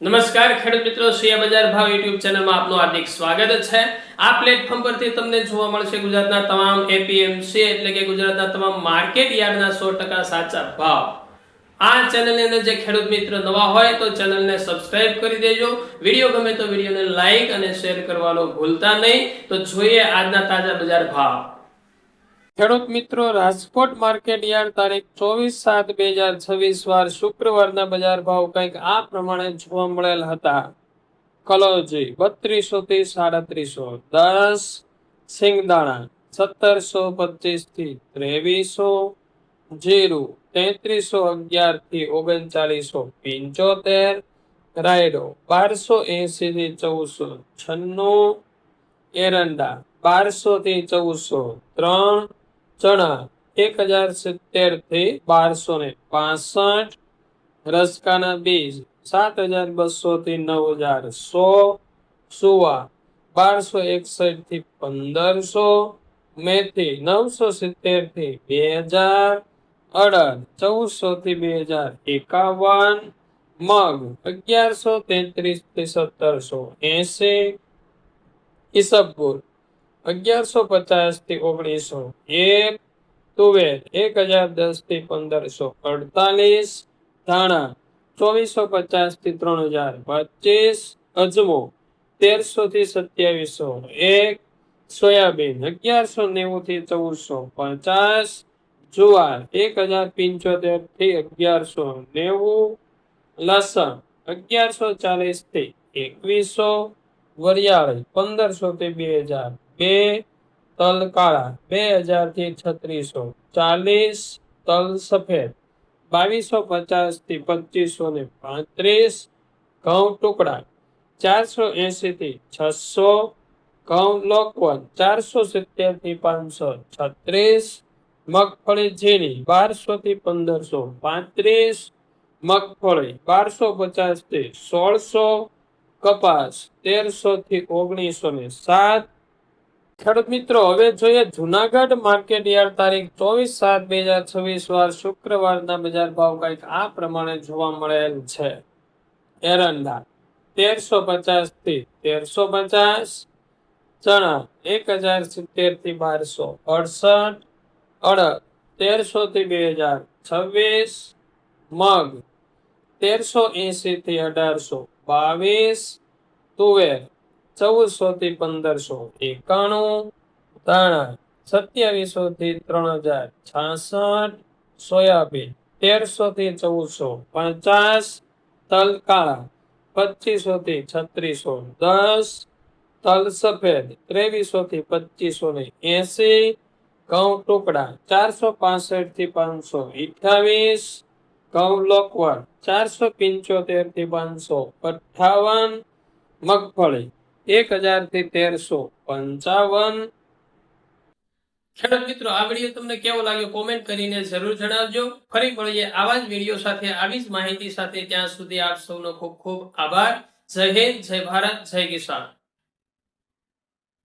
નમસ્કાર ખેડૂત મિત્રો, શિયા બજાર ભાવ યુટ્યુબ ચેનલમાં આપનું હાર્દિક સ્વાગત છે। આ પ્લેટફોર્મ પરથી તમને જોવા મળશે ગુજરાતના તમામ એપીએમસી એટલે કે ગુજરાતના તમામ માર્કેટ યાર્ડના 100% સાચા ભાવ। આ ચેનલની અંદર જે ખેડૂત મિત્ર નવા હોય તો ચેનલને સબસ્ક્રાઇબ કરી દેજો। વિડીયો ગમે તો વિડીયોને લાઈક અને શેર કરવાનું ભૂલતા નહીં। તો જોઈએ આજના તાજા બજાર ભાવ। ખેડૂત મિત્રો, રાજકોટ માર્કેટ યાર્ડ તારીખ 24/7/2026 વાર શુક્રવારના બજાર ભાવ કંઈક આ પ્રમાણે જોવા મળેલ હતા। કલોજી 3200 થી 3700, 10 સિંગદાણા 1725 થી 2300, જીરું 3311 થી 3975, રાયડો 1280 થી 1496, એરંડા 1200 થી 1403, ચણા 1070 થી 1265, રસકાના બીજ 7200 થી 9100, સુવા 1261 થી 1500, મેથી 970 થી 2000, અડદ 1400 થી 2051, મગ 1133 થી 1780, ઈસબગુલ 1150 થી 1901, તુવેર 1010 થી 1548, ધાણા 2450 થી 3025, અજમો 1300 થી 2701, સોયાબીન 1190 થી 1450, જુવાર 1075 થી 1190, લસણ 1140 થી 2100, વરિયાળી 1500 થી 2002, તલ કાળા 2000 થી 3640, તલ સફેદ 2250 થી 2535, ઘઉં ટુકડા 480 થી 600, ઘઉં લોકવન 470 થી 536, મગફળી ઝીણી 1200 થી 1535, મગફળી 1250 થી 1600, કપાસ 1300 થી 1907। ખેડૂત મિત્રો, હવે જોઈએ જુનાગઢ માર્કેટ યાર્ડ તારીખ 24/7/2026 વાર શુક્રવારના બજાર ભાવ કંઈક આ પ્રમાણે જોવા મળેલ છે। એરંડા 1350 થી 1350, ચણા 1070 થી 1268, અડદ 1300 થી 2026, મગ 1380 થી 1822, તુવેર 1400 થી 1591, ધાણા 2700 થી 3066, સોયાબીન 1300 થી 1450, તલ કાળા 2500 થી 3610, તલ સફેદ 2300 થી 2580, ઘઉં ટુકડા 465 થી 528, ઘઉં લોકવન 475 થી 558, મગફળી 1000 થી 1355। ખેડૂત મિત્રો, આ વિડીયો તમને કેવો લાગ્યો કોમેન્ટ કરીને જરૂર જણાવજો। ફરી મળીએ આવા જ વિડીયો સાથે, આવી જ માહિતી સાથે। ત્યાં સુધી આપ સૌનો ખૂબ ખૂબ આભાર। જય હિન્દ, જય ભારત, જય કિસાન।